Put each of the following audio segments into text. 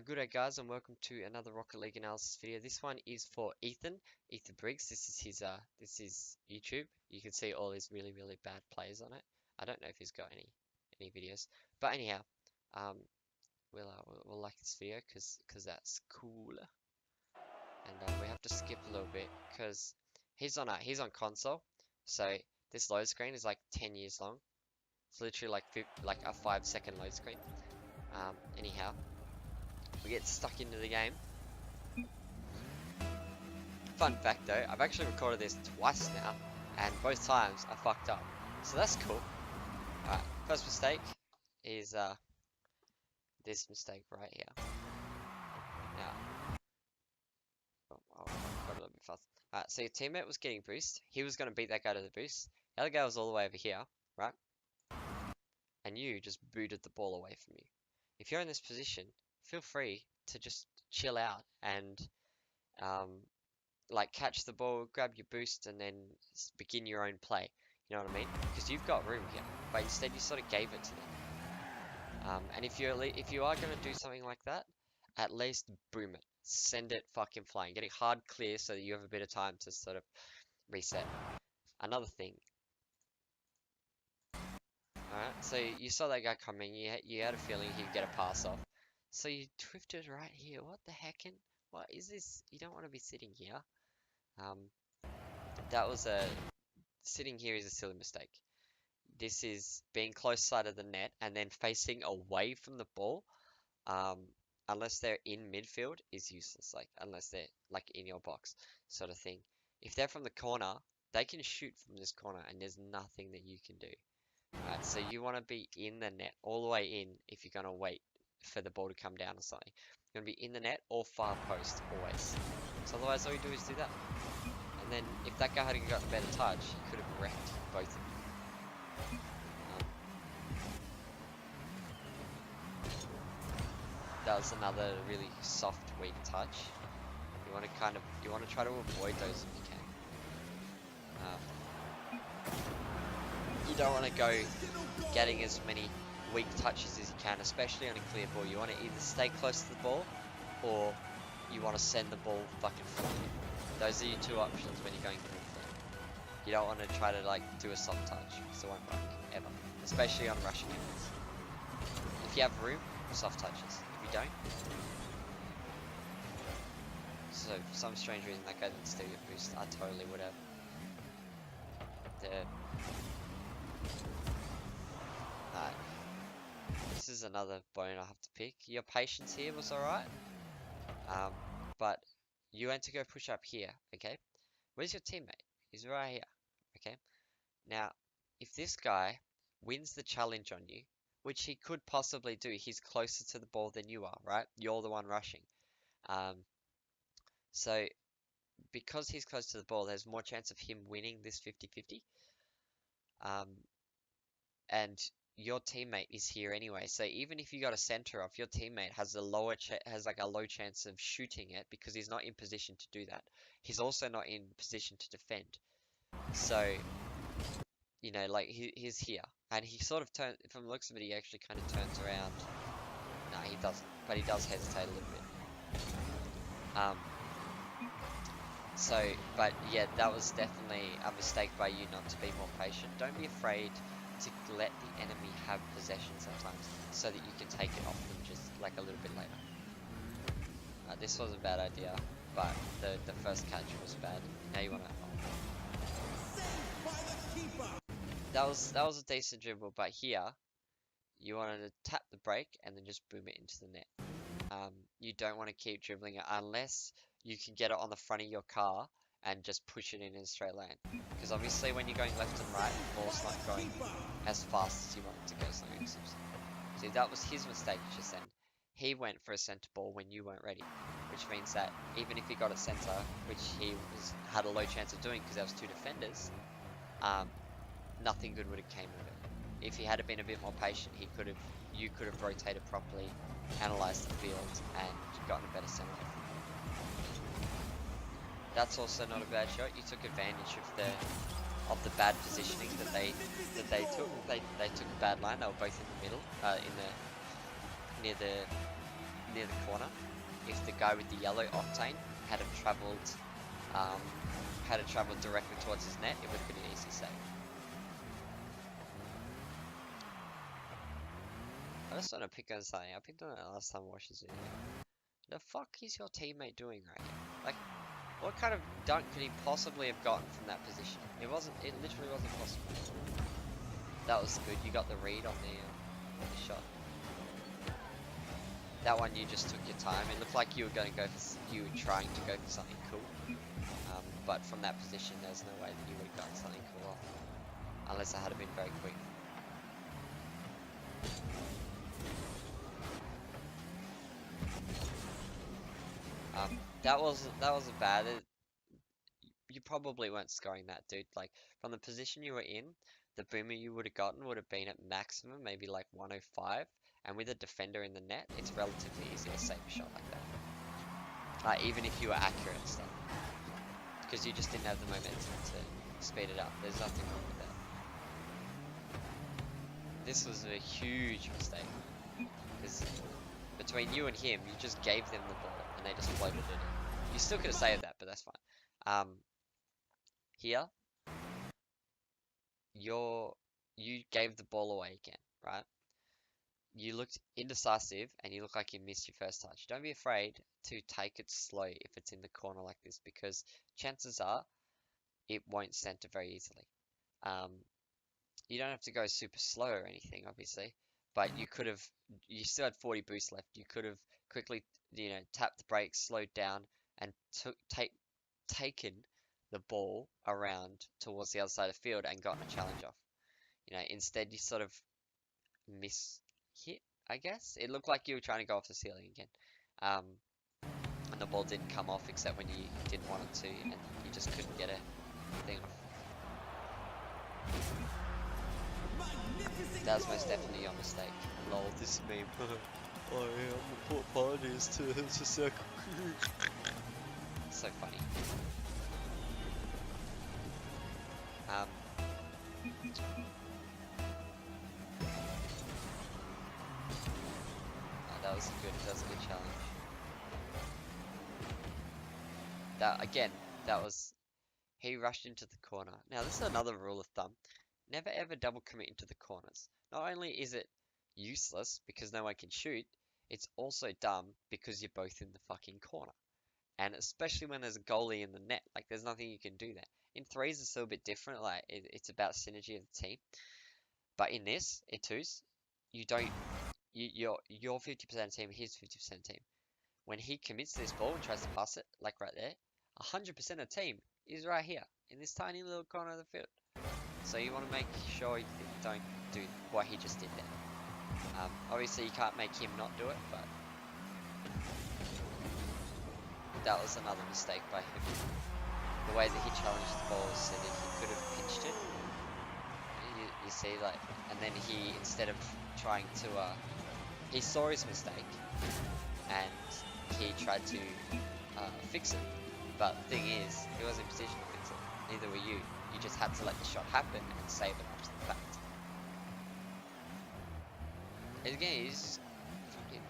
Good day guys, and welcome to another Rocket League analysis video. This one is for Ethan Briggs. This is his YouTube. You can see all his really bad plays on it. I don't know if he's got any videos, but anyhow, we'll like this video because that's cool. And we have to skip a little bit because he's on console, so this load screen is like 10 years long. It's literally like a 5-second load screen. Anyhow. We get stuck into the game. Fun fact though, I've actually recorded this twice now, and both times I fucked up. So that's cool. Alright, first mistake is this mistake right here. Now, oh, got a little bit fast. Alright, so your teammate was getting boost. He was going to beat that guy to the boost. The other guy was all the way over here, right? And you just booted the ball away from you. If you're in this position, feel free to just chill out and like catch the ball, grab your boost, and then begin your own play. You know what I mean? Because you've got room here, but instead you sort of gave it to them. And if you are gonna do something like that, at least boom it, send it fucking flying, get it hard clear so that you have a bit of time to sort of reset. Another thing. Alright, so you saw that guy coming, you had a feeling he'd get a pass off. So you drifted right here. What the heckin'? What is this? You don't want to be sitting here. That was sitting here is a silly mistake. This is being close side of the net and then facing away from the ball. Unless they're in midfield is useless. Like unless they're like in your box sort of thing. If they're from the corner, they can shoot from this corner and there's nothing that you can do. Alright, so you want to be in the net all the way in if you're gonna wait for the ball to come down or something. You're going to be in the net or far post always. So otherwise all you do is do that. And then if that guy hadn't got a better touch, he could have wrecked both of you. That was another really soft, weak touch. You want to try to avoid those if you can. You don't want to go getting as many weak touches as you can, especially on a clear ball. You want to either stay close to the ball or you want to send the ball fucking flying. Those are your two options when you're going through the You don't want to try to like do a soft touch because it won't work ever, especially on rushing enemies. If you have room, soft touches. If you don't, so for some strange reason that guy didn't still get boost. I totally would have. This is another bone I have to pick. Your patience here was alright. But you went to go push up here, okay? Where's your teammate? He's right here, okay? Now, if this guy wins the challenge on you, which he could possibly do, he's closer to the ball than you are, right? You're the one rushing. So, because he's close to the ball, there's more chance of him winning this 50-50. And your teammate is here anyway, so even if you got a center off, your teammate has a low chance of shooting it because he's not in position to do that. He's also not in position to defend. So, you know, like he's here, and he sort of turns. From the looks of it, he actually kind of turns around. No, he doesn't, but he does hesitate a little bit. But yeah, that was definitely a mistake by you not to be more patient. Don't be afraid to let the enemy have possession sometimes so that you can take it off them just like a little bit later. This was a bad idea, but the first catch was bad. Now you want to... That was a decent dribble, but here you wanted to tap the brake and then just boom it into the net. You don't want to keep dribbling it unless you can get it on the front of your car and just push it in a straight line. Because obviously when you're going left and right, the ball's not going as fast as you want it to go. See, that was his mistake just then. He went for a centre ball when you weren't ready. Which means that even if he got a centre, which he had a low chance of doing because there was two defenders, nothing good would have came of it. If he had been a bit more patient, you could have rotated properly, analysed the field, and gotten a better centre. That's also not a bad shot. You took advantage of the bad positioning that they took. They took a bad line. They were both in the middle, near the near the corner, if the guy with the yellow octane had have travelled directly towards his net, it would have been an easy save. I just want to pick on something. I picked on it last time I watched this video. The fuck is your teammate doing right here? Like, what kind of dunk could he possibly have gotten from that position? It literally wasn't possible. That was good. You got the read on the shot. That one you just took your time. It looked like you were trying to go for something cool. But from that position, there's no way that you would have gotten something cool off. Unless it had been very quick. That wasn't bad. You probably weren't scoring that, dude. Like, from the position you were in, the boomer you would have gotten would have been at maximum, maybe like 105. And with a defender in the net, it's relatively easy to save a shot like that. Even if you were accurate and stuff. Because you just didn't have the momentum to speed it up. There's nothing wrong with that. This was a huge mistake. Because between you and him, you just gave them the ball and they just floated it in. You still could have saved that, but that's fine. Here, you gave the ball away again, right? You looked indecisive and you look like you missed your first touch. Don't be afraid to take it slow if it's in the corner like this, because chances are it won't center very easily. You don't have to go super slow or anything, obviously, but you still had 40 boost left. You could have quickly, tapped the brakes, slowed down, and taken the ball around towards the other side of the field and gotten a challenge off. Instead you sort of hit, I guess. It looked like you were trying to go off the ceiling again. And the ball didn't come off except when you didn't want it to, and you just couldn't get a thing off. That was most definitely your mistake. Lol, this meme. Oh yeah, I'm gonna put parties to circle. So funny. That was a good challenge. He rushed into the corner. Now this is another rule of thumb. Never ever double commit into the corners. Not only is it useless because no one can shoot, it's also dumb because you're both in the fucking corner. And especially when there's a goalie in the net, like there's nothing you can do there. In threes it's still a bit different, like it's about synergy of the team. But in twos, you're 50% team, he's 50% team. When he commits to this ball and tries to pass it, like right there, 100% of the team is right here in this tiny little corner of the field. So you want to make sure you don't do what he just did there. Obviously you can't make him not do it, but that was another mistake by him. The way that he challenged the ball so that he could have pinched it. You see, like, and then he, instead of trying to, he saw his mistake and he tried to fix it. But the thing is, he wasn't in position to fix it. Neither were you. You just had to let the shot happen and save it after the fact. Again, he's just fucking.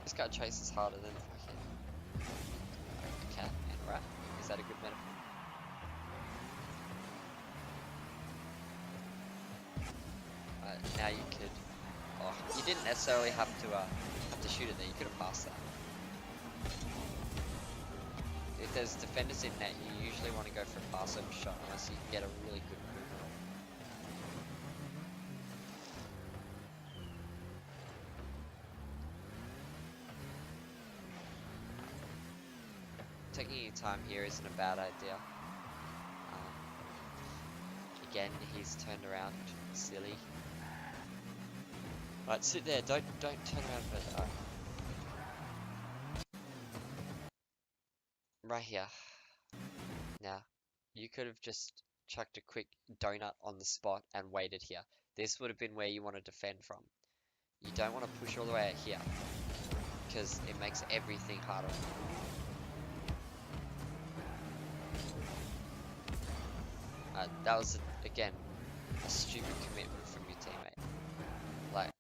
This guy chases harder than fucking a cat and a rat. Is that a good metaphor? Now you could. Oh, you didn't necessarily have to shoot it there. You could have passed that. If there's defenders in net, you usually want to go for a pass over shot unless you can get a really good boomer. Taking your time here isn't a bad idea. Again, he's turned around, silly. Right, sit there. Don't turn around further. Right here. Now, you could have just chucked a quick donut on the spot and waited here. This would have been where you want to defend from. You don't want to push all the way out here, because it makes everything harder. That was, again, a stupid commitment from your teammate. Like,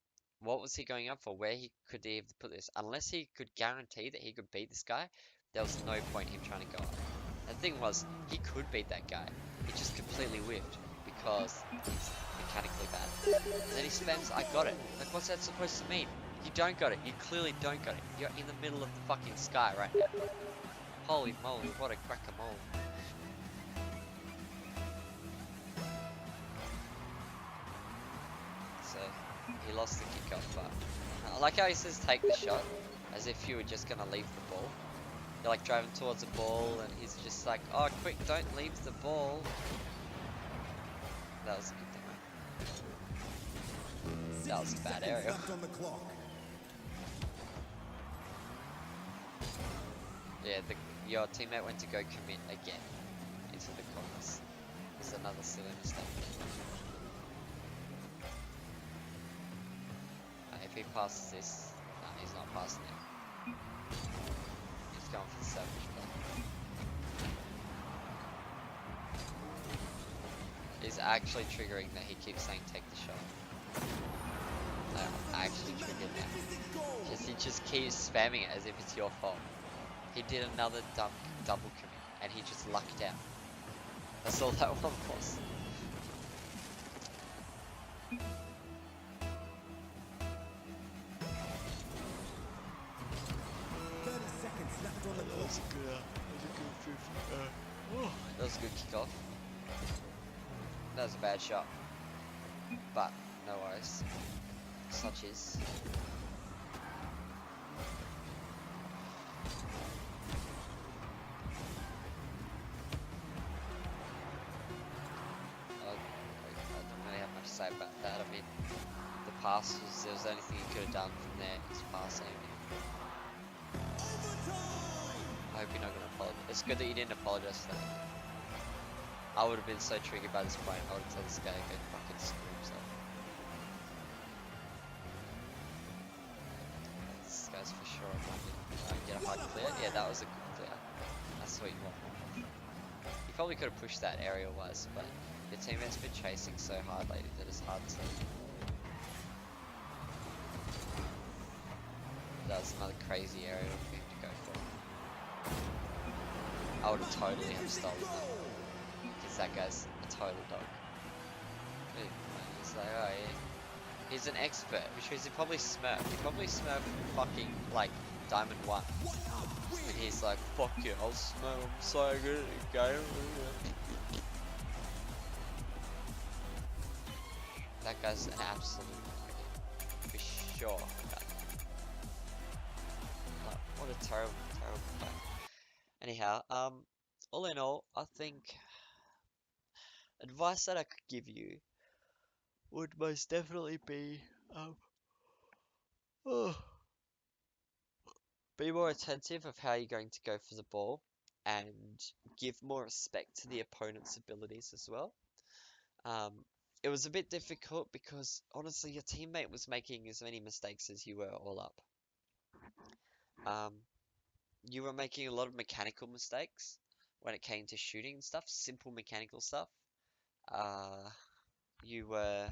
what was he going up for? Where could he have put this? Unless he could guarantee that he could beat this guy, there was no point him trying to go up. The thing was, he could beat that guy. He just completely whiffed because he's mechanically bad. And then he spams, I got it. Like, what's that supposed to mean? You don't got it. You clearly don't got it. You're in the middle of the fucking sky right now. Holy moly, what a crack-a-mole. So, he lost the kickoff, but I like how he says take the shot, as if you were just gonna leave the ball. You're like driving towards the ball, and he's just like, oh, quick, don't leave the ball. That was a good thing, right? That was a bad aerial. Yeah, your teammate went to go commit again into the corners. It's another silly mistake. If he passes this, no, he's not passing it. He's going for the savage play. He's actually triggering that he keeps saying take the shot. No, actually triggered now. Because he just keeps spamming it as if it's your fault. He did another double commit and he just lucked out. That's all that one was. That was a good kickoff. That was a bad shot. But, no worries. Such is. I don't really have much to say about that. I mean, the pass was, there was the only thing he could have done from there is pass aiming. I hope you're not going to apologize. It's good that you didn't apologize for that. I would have been so triggered by this point. I would have told this guy to go fucking screw himself. This guy's for sure get a hard clear. Yeah, that was a good clear. That's what you want. You probably could have pushed that aerial wise, but your teammate's been chasing so hard lately that it's hard to. That was another crazy aerial for him to go for. I would have totally have stolen that. Because that guy's a total dog. He's like, oh yeah. He's an expert, which means he probably smurfed. He probably smurfed fucking, like, Diamond 1. And he's like, fuck you, I'll smurf, I'm so good at the game. That guy's an absolute for sure. What a terrible, terrible play. Anyhow, all in all, I think advice that I could give you would most definitely be be more attentive of how you're going to go for the ball and give more respect to the opponent's abilities as well. It was a bit difficult because honestly your teammate was making as many mistakes as you were all up. You were making a lot of mechanical mistakes when it came to shooting and stuff, simple mechanical stuff. You were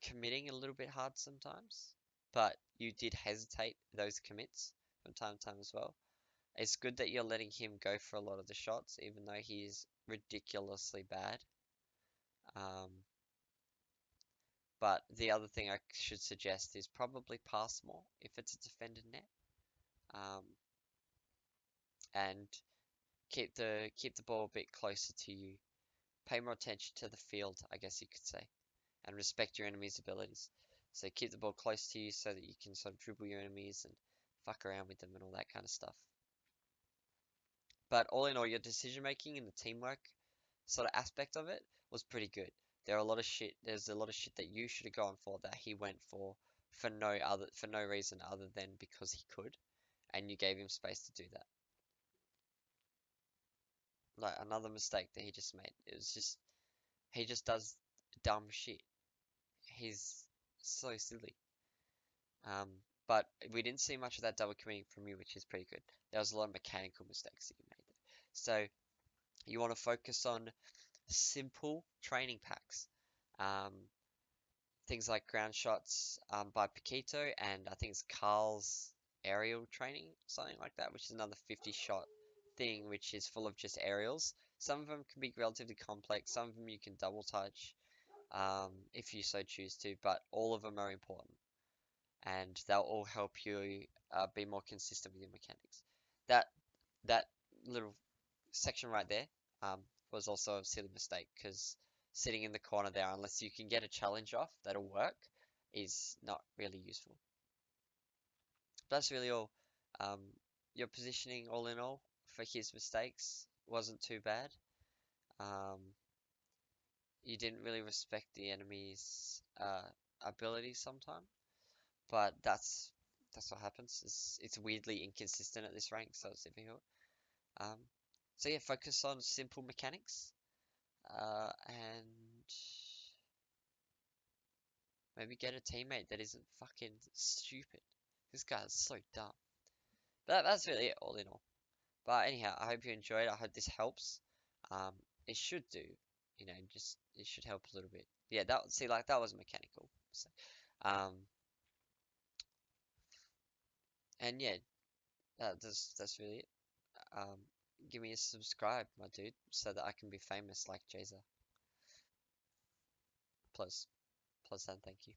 committing a little bit hard sometimes, but you did hesitate those commits from time to time as well. It's good that you're letting him go for a lot of the shots, even though he's ridiculously bad. But the other thing I should suggest is probably pass more if it's a defended net. And keep the ball a bit closer to you. Pay more attention to the field, I guess you could say, and respect your enemy's abilities. So keep the ball close to you so that you can sort of dribble your enemies and fuck around with them and all that kind of stuff. But all in all, your decision making and the teamwork sort of aspect of it was pretty good. There's a lot of shit that you should have gone for that he went for no reason other than because he could, and you gave him space to do that. Like another mistake that he just made. It was just he just does dumb shit. He's so silly. But we didn't see much of that double committing from you, which is pretty good. There was a lot of mechanical mistakes that you made there. So you want to focus on simple training packs. things like ground shots by Paquito, and I think it's Carl's aerial training, something like that, which is another 50 shot thing, which is full of just aerials. Some of them can be relatively complex, some of them you can double touch if you so choose to, but all of them are important, and they'll all help you be more consistent with your mechanics. That that little section right there was also a silly mistake because sitting in the corner there, unless you can get a challenge off that'll work, is not really useful. That's really all. Um, your positioning, all in all, for his mistakes wasn't too bad. Um, you didn't really respect the enemy's abilities sometimes, but that's what happens. It's weirdly inconsistent at this rank, so it's difficult. Um, so yeah, focus on simple mechanics. And maybe get a teammate that isn't fucking stupid. This guy's so dumb. But that's really it, all in all. But anyhow, I hope you enjoyed. I hope this helps. Um, it should do. Just it should help a little bit. Yeah, that see, like that was mechanical. So, um, and yeah, that's really it. Um, give me a subscribe, my dude, so that I can be famous like Jazer. Plus, and thank you.